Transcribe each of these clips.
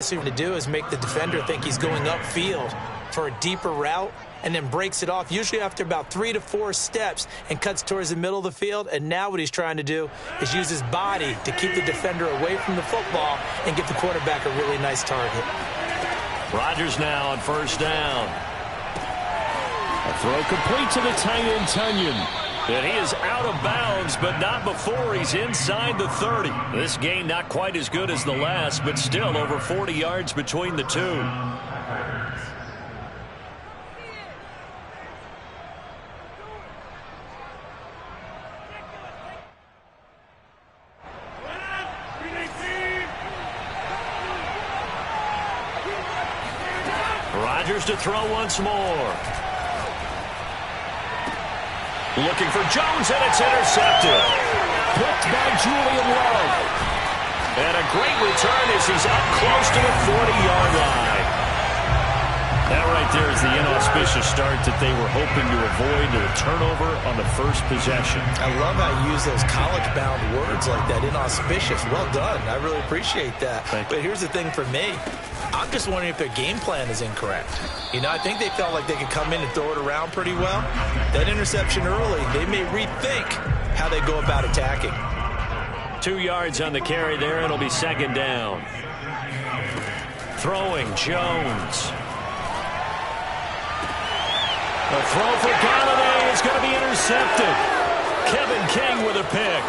To do is make the defender think he's going upfield for a deeper route and then breaks it off, usually after about 3 to 4 steps, and cuts towards the middle of the field. And now what he's trying to do is use his body to keep the defender away from the football and get the quarterback a really nice target. Rodgers now on first down. A throw complete to the tight end, Tunyon. And he is out of bounds, but not before he's inside the 30. This gain not quite as good as the last, but still over 40 yards between the two. Rodgers to throw once more. Looking for Jones, and it's intercepted. Picked by Julian Love. And a great return as he's up close to the 40-yard line. That right there is the inauspicious start that they were hoping to avoid, a turnover on the first possession. I love how you use those college-bound words like that, inauspicious. Well done. I really appreciate that. But here's the thing for me. I'm just wondering if their game plan is incorrect. You know, I think they felt like they could come in and throw it around pretty well. That interception early, they may rethink how they go about attacking. 2 yards on the carry there. It'll be second down. Throwing, Jones. A throw for Galladay is going to be intercepted. Kevin King with a pick.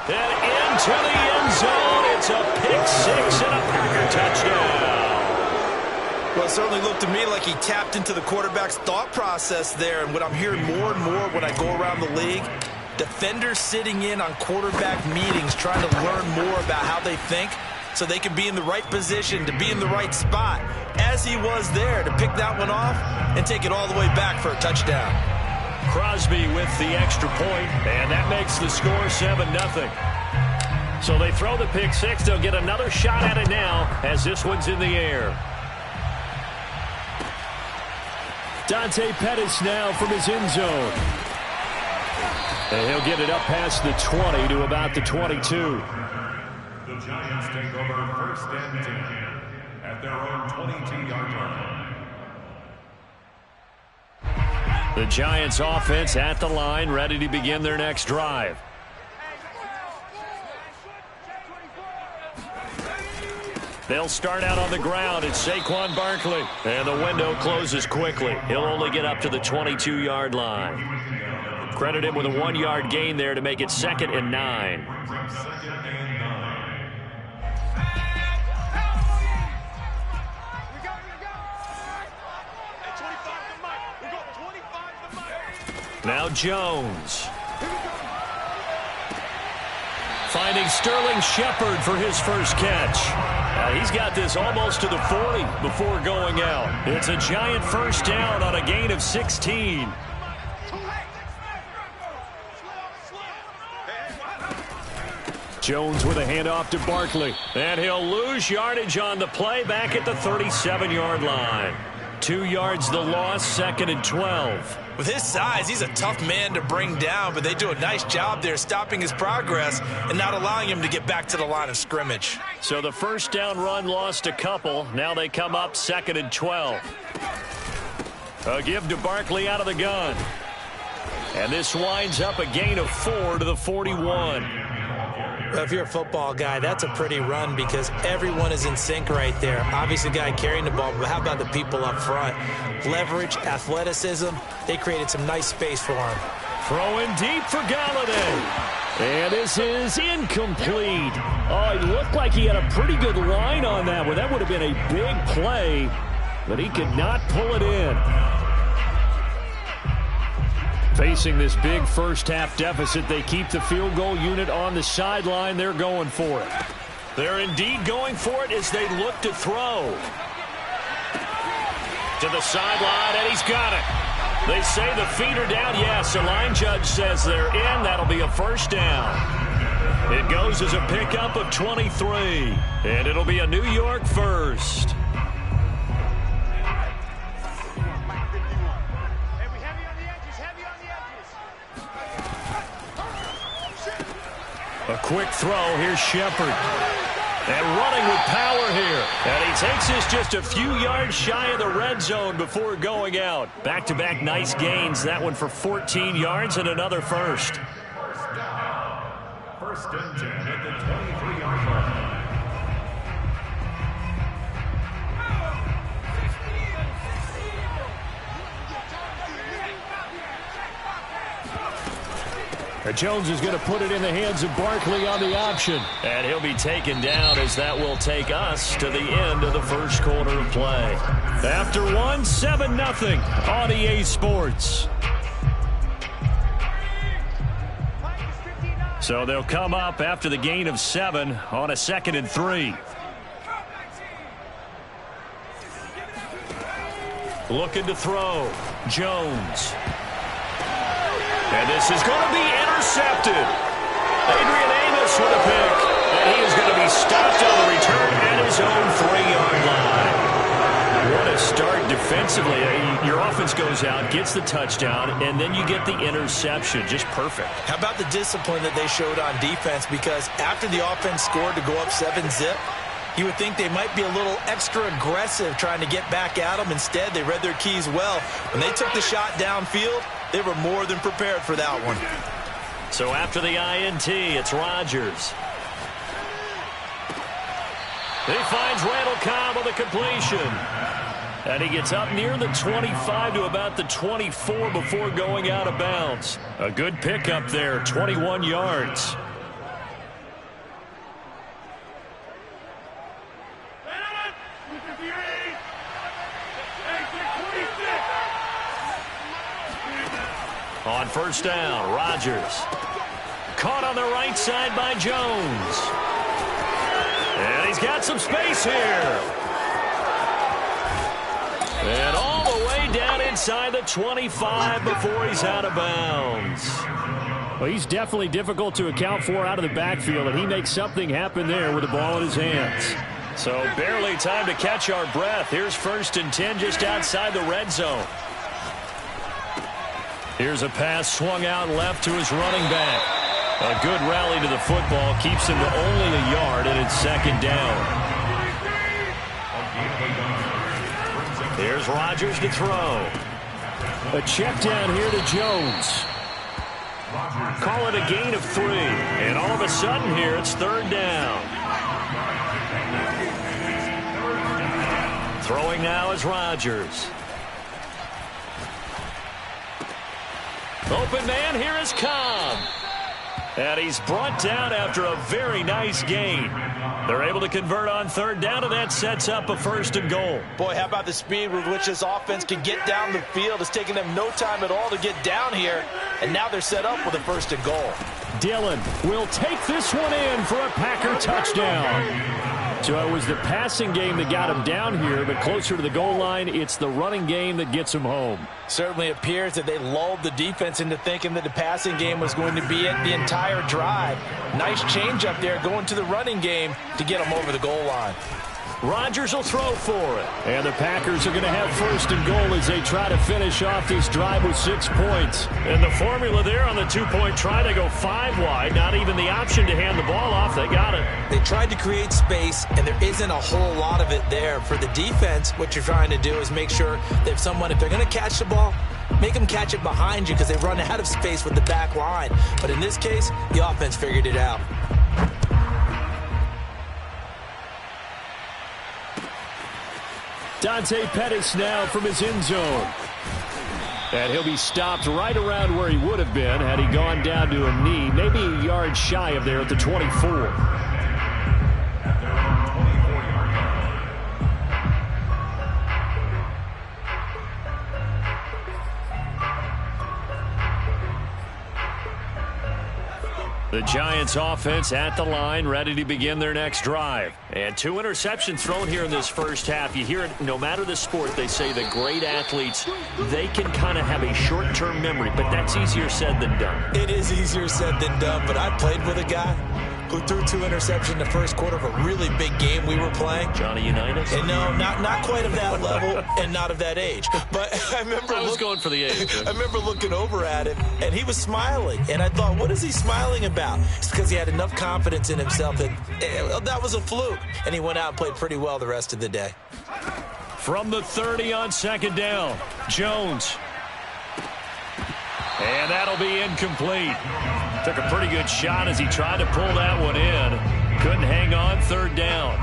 And into the end zone. It's a pick-6 and a Packer touchdown. Well, it certainly looked to me like he tapped into the quarterback's thought process there. And what I'm hearing more and more when I go around the league, defenders sitting in on quarterback meetings trying to learn more about how they think so they can be in the right position, to be in the right spot, as he was there, to pick that one off and take it all the way back for a touchdown. Crosby with the extra point, and that makes the score 7-0. So they throw the pick-6. They'll get another shot at it now as this one's in the air. Dante Pettis now from his end zone. And he'll get it up past the 20 to about the 22. The Giants take over first and 10 at their own 22-yard line. The Giants offense at the line, ready to begin their next drive. They'll start out on the ground. It's Saquon Barkley. And the window closes quickly. He'll only get up to the 22-yard line. Credit him with a 1-yard gain there to make it 2nd and 9. Now Jones. Finding Sterling Shepard for his first catch. He's got this almost to the 40 before going out. It's a Giant first down on a gain of 16. Jones with a handoff to Barkley. And he'll lose yardage on the play back at the 37-yard line. 2 yards the loss, 2nd and 12. With his size, he's a tough man to bring down, but they do a nice job there stopping his progress and not allowing him to get back to the line of scrimmage. So the first down run lost a couple. Now they come up 2nd and 12. A give to Barkley out of the gun. And this winds up a gain of 4 to the 41. Well, if you're a football guy, that's a pretty run because everyone is in sync right there. Obviously, the guy carrying the ball, but how about the people up front? Leverage, athleticism, they created some nice space for him. Throwing deep for Galladay. And this is incomplete. Oh, it looked like he had a pretty good line on that one. That would have been a big play, but he could not pull it in. Facing this big first-half deficit, they keep the field goal unit on the sideline. They're going for it. They're indeed going for it as they look to throw. To the sideline, and he's got it. They say the feet are down. Yes, the line judge says they're in. That'll be a first down. It goes as a pickup of 23, and it'll be a New York first. A quick throw. Here's Shepard. And running with power here. And he takes this just a few yards shy of the red zone before going out. Back-to-back nice gains. That one for 14 yards and another first. First down. First and 10 at the 23-yard line. Jones is going to put it in the hands of Barkley on the option. And he'll be taken down as that will take us to the end of the first quarter of play. After one, 7-0 on EA Sports. So they'll come up after the gain of 7 on a 2nd and 3. Looking to throw. Jones. And this is going to be intercepted. Adrian Amos with a pick. And he is going to be stopped on the return at his own 3-yard line. What a start defensively. Your offense goes out, gets the touchdown, and then you get the interception. Just perfect. How about the discipline that they showed on defense? Because after the offense scored to go up 7-zip, you would think they might be a little extra aggressive trying to get back at them. Instead, they read their keys well. When they took the shot downfield, they were more than prepared for that one. So after the INT, it's Rodgers. He finds Randall Cobb with a completion. And he gets up near the 25 to about the 24 before going out of bounds. A good pickup there, 21 yards. On first down, Rodgers. Caught on the right side by Jones. And he's got some space here. And all the way down inside the 25 before he's out of bounds. Well, he's definitely difficult to account for out of the backfield, and he makes something happen there with the ball in his hands. So barely time to catch our breath. Here's 1st and 10 just outside the red zone. Here's a pass swung out left to his running back. A good rally to the football keeps him to only a yard, and it's 2nd down. Here's Rodgers to throw. A check down here to Jones. Call it a gain of 3. And all of a sudden here, it's 3rd down. Throwing now is Rodgers. Open man, here is Cobb. And he's brought down after a very nice gain. They're able to convert on 3rd down, and that sets up a 1st and goal. Boy, how about the speed with which this offense can get down the field? It's taken them no time at all to get down here, and now they're set up with a 1st and goal. Dillon will take this one in for a Packer touchdown. So it was the passing game that got him down here, but closer to the goal line, it's the running game that gets him home. Certainly appears that they lulled the defense into thinking that the passing game was going to be it the entire drive. Nice change up there going to the running game to get them over the goal line. Rodgers will throw for it. And the Packers are going to have 1st and goal as they try to finish off this drive with 6 points. And the formula there on the 2-point try to go 5 wide. Not even the option to hand the ball off. They got it. They tried to create space, and there isn't a whole lot of it there. For the defense, what you're trying to do is make sure that if they're going to catch the ball, make them catch it behind you because they run out of space with the back line. But in this case, the offense figured it out. Dante Pettis now from his end zone. And he'll be stopped right around where he would have been had he gone down to a knee, maybe a yard shy of there at the 24. The Giants offense at the line, ready to begin their next drive. And 2 interceptions thrown here in this first half. You hear it, no matter the sport, they say the great athletes, they can kind of have a short-term memory, but that's easier said than done. It is easier said than done, but I played with a guy who threw 2 interceptions in the first quarter of a really big game we were playing. Johnny Unitas? And no, not quite of that level and not of that age. But I was going for the age. I remember looking over at him, and he was smiling. And I thought, what is he smiling about? It's because he had enough confidence in himself that that was a fluke. And he went out and played pretty well the rest of the day. From the 30 on second down, Jones. And that'll be incomplete. Took a pretty good shot as he tried to pull that one in. Couldn't hang on third down.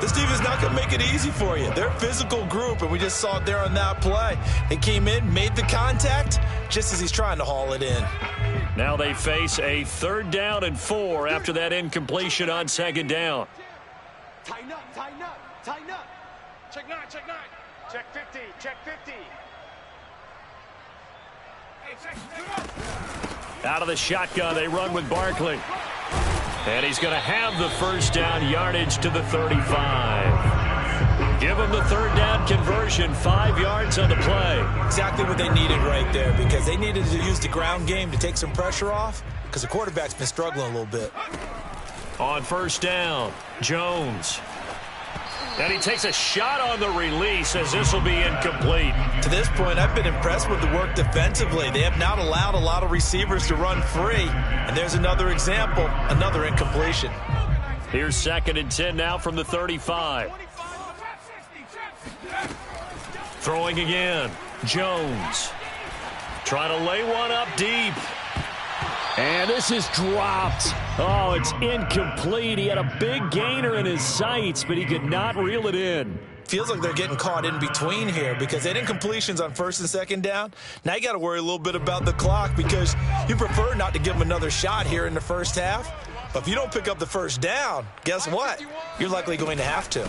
This team is not going to make it easy for you. They're a physical group, and we just saw it there on that play. They came in, made the contact, just as he's trying to haul it in. Now they face a 3rd down and 4 after that incompletion on second down. Tighten up, tighten up, tighten up. Check 9, check 9. Check 50, check 50. Out of the shotgun, they run with Barkley. And he's going to have the first down yardage to the 35. Give him the 3rd down conversion, 5 yards on the play. Exactly what they needed right there, because they needed to use the ground game to take some pressure off, because the quarterback's been struggling a little bit. On first down, Jones. And he takes a shot on the release as this will be incomplete. To this point, I've been impressed with the work defensively. They have not allowed a lot of receivers to run free. And there's another example, another incompletion. Here's 2nd and 10 now from the 35. Throwing again, Jones. Trying to lay one up deep. And this is dropped. Oh, it's incomplete. He had a big gainer in his sights, but he could not reel it in. Feels like they're getting caught in between here because they had incompletions on 1st and 2nd down. Now you got to worry a little bit about the clock because you prefer not to give them another shot here in the first half. But if you don't pick up the first down, guess what? You're likely going to have to.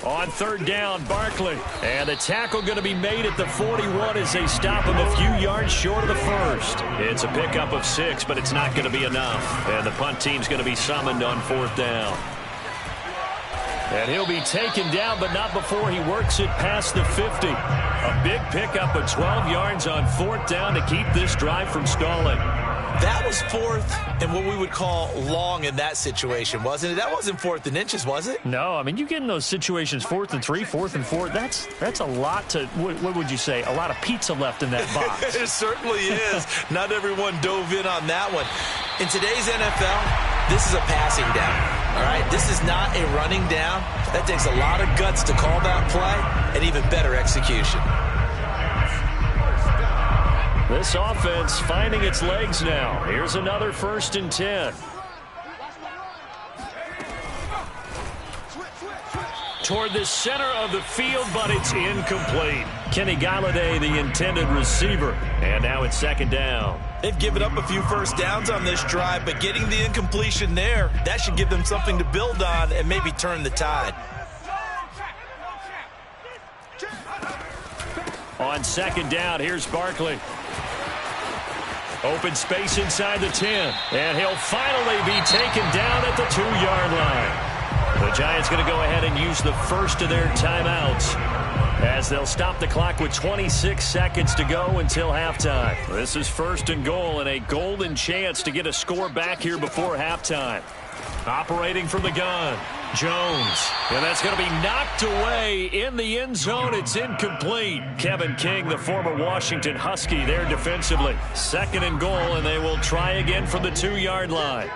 On 3rd down, Barkley. And the tackle going to be made at the 41 as they stop him a few yards short of the first. It's a pickup of 6, but it's not going to be enough. And the punt team's going to be summoned on 4th down. And he'll be taken down, but not before he works it past the 50. A big pickup of 12 yards on 4th down to keep this drive from stalling. That was 4th and what we would call long in that situation, wasn't it? That wasn't 4th and inches, was it? No, I mean, you get in those situations 4th and 3, 4th and 4. That's a lot to, what would you say, a lot of pizza left in that box. It certainly is. Not everyone dove in on that one. In today's NFL, this is a passing down. All right, this is not a running down. That takes a lot of guts to call that play and even better execution. This offense finding its legs now. Here's another 1st and 10. Toward the center of the field, but it's incomplete. Kenny Galladay, the intended receiver. And now it's 2nd down. They've given up a few first downs on this drive, but getting the incompletion there, that should give them something to build on and maybe turn the tide. On 2nd down, here's Barkley. Open space inside the 10. And he'll finally be taken down at the 2-yard line. The Giants going to go ahead and use the first of their timeouts as they'll stop the clock with 26 seconds to go until halftime. This is 1st and goal and a golden chance to get a score back here before halftime. Operating from the gun, Jones. And that's going to be knocked away in the end zone. It's incomplete. Kevin King, the former Washington Husky, there defensively. 2nd and goal, and they will try again from the 2-yard line.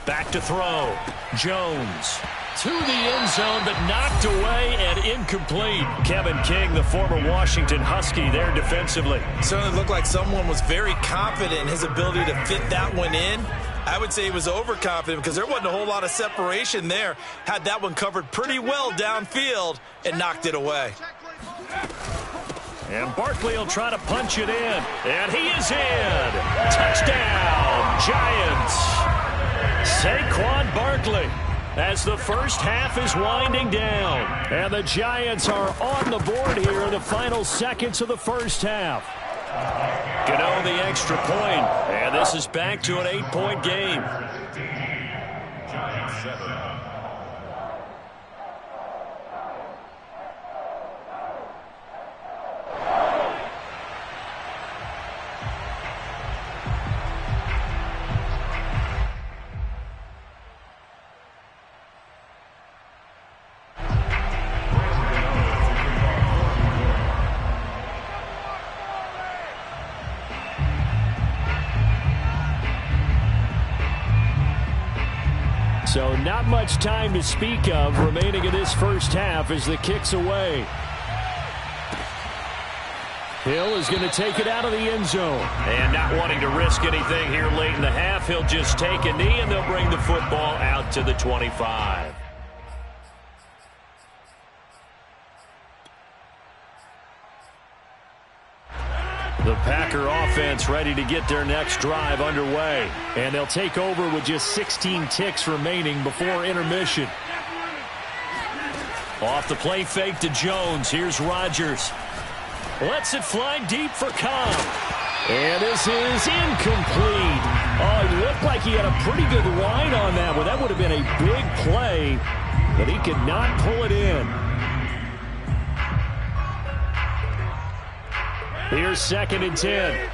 Back to throw. Jones to the end zone, but knocked away and incomplete. Kevin King, the former Washington Husky, there defensively. Certainly looked like someone was very confident in his ability to fit that one in. I would say he was overconfident because there wasn't a whole lot of separation there. Had that one covered pretty well downfield and knocked it away. And Barkley will try to punch it in. And he is in. Touchdown, Giants. Saquon Barkley as the first half is winding down. And the Giants are on the board here in the final seconds of the first half. Gano the extra point, and this is back to an 8-point game. Giants 7. So not much time to speak of remaining in this first half as the kick's away. Hill is going to take it out of the end zone. And not wanting to risk anything here late in the half, he'll just take a knee and they'll bring the football out to the 25. The Packer offense ready to get their next drive underway. And they'll take over with just 16 ticks remaining before intermission. Off the play fake to Jones. Here's Rodgers. Lets it fly deep for Cobb. And this is incomplete. Oh, it looked like he had a pretty good line on that one. That would have been a big play, but he could not pull it in. Here's 2nd and 10.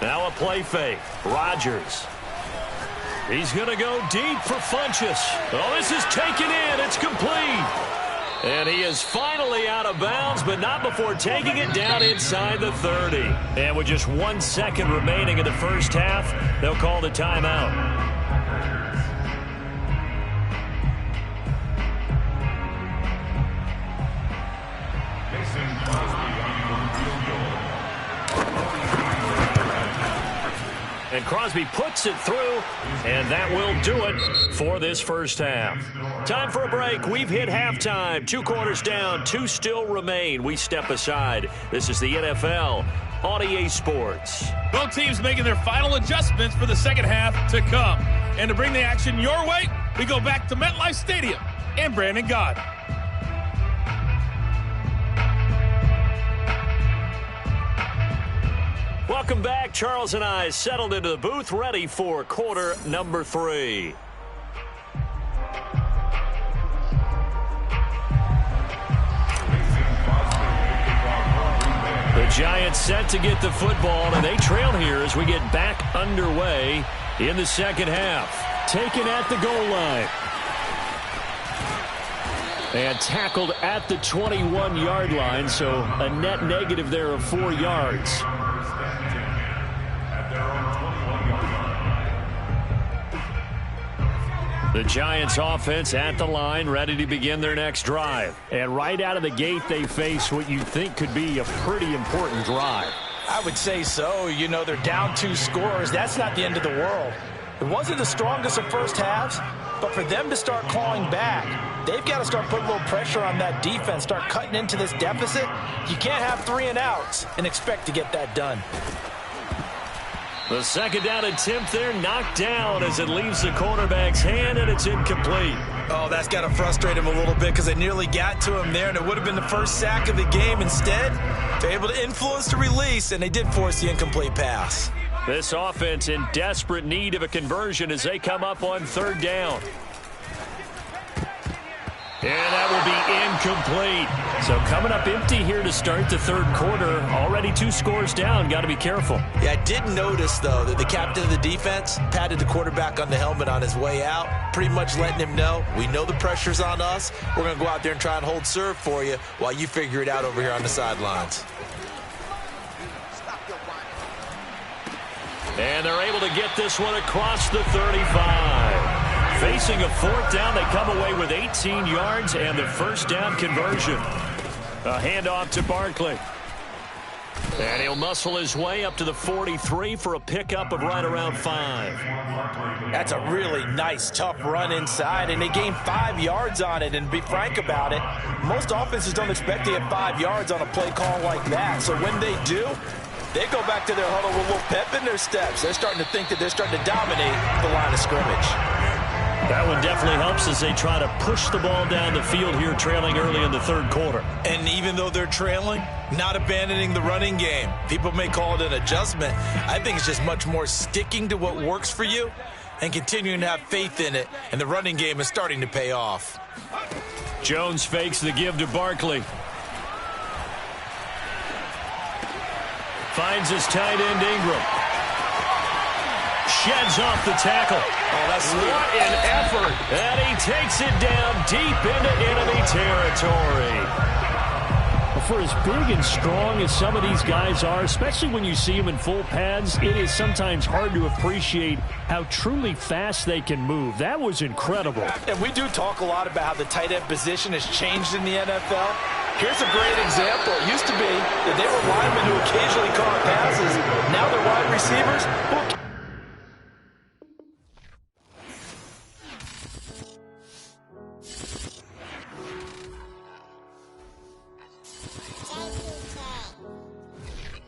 Now a play fake. Rodgers. He's going to go deep for Funchess. Oh, this is taken in. It's complete. And he is finally out of bounds, but not before taking it down inside the 30. And with just 1 second remaining in the first half, they'll call the timeout. And Crosby puts it through, and that will do it for this first half. Time for a break. We've hit halftime. 2 quarters down, 2 still remain. We step aside. This is the NFL on EA Sports. Both teams making their final adjustments for the second half to come. And to bring the action your way, we go back to MetLife Stadium and Brandon Gott. Welcome back. Charles and I settled into the booth, ready for quarter number 3. The Giants set to get the football, and they trail here as we get back underway in the second half. Taken at the goal line. And tackled at the 21-yard line, so a net negative there of 4 yards. The Giants offense at the line, ready to begin their next drive. And right out of the gate, they face what you think could be a pretty important drive. I would say so. You know, they're down 2 scores. That's not the end of the world. It wasn't the strongest of first halves, but for them to start clawing back, they've got to start putting a little pressure on that defense, start cutting into this deficit. You can't have 3 and outs and expect to get that done. The second down attempt there knocked down as it leaves the quarterback's hand, and it's incomplete. Oh, that's got to frustrate him a little bit because they nearly got to him there, and it would have been the first sack of the game. Instead, they're able to influence the release, and they did force the incomplete pass. This offense in desperate need of a conversion as they come up on 3rd down. And that will be incomplete. So coming up empty here to start the 3rd quarter. Already 2 scores down. Got to be careful. Yeah, I did notice, though, that the captain of the defense patted the quarterback on the helmet on his way out, pretty much letting him know, we know the pressure's on us. We're going to go out there and try and hold serve for you while you figure it out over here on the sidelines. And they're able to get this one across the 35. Facing a 4th down, they come away with 18 yards and the 1st down conversion. A handoff to Barkley. And he'll muscle his way up to the 43 for a pickup of right around 5. That's a really nice, tough run inside, and they gained 5 yards on it. And to be frank about it, most offenses don't expect to get 5 yards on a play call like that. So when they do, they go back to their huddle with a little pep in their steps. They're starting to think that they're starting to dominate the line of scrimmage. That one definitely helps as they try to push the ball down the field here, trailing early in the 3rd quarter. And even though they're trailing, not abandoning the running game. People may call it an adjustment. I think it's just much more sticking to what works for you and continuing to have faith in it. And the running game is starting to pay off. Jones fakes the give to Barkley. Finds his tight end, Ingram. Sheds off the tackle. Oh, that's sweet. What an effort. And he takes it down deep into enemy territory. For as big and strong as some of these guys are, especially when you see them in full pads, it is sometimes hard to appreciate how truly fast they can move. That was incredible. And we do talk a lot about how the tight end position has changed in the NFL. Here's a great example. It used to be that they were linemen who occasionally caught passes. Now they're wide receivers who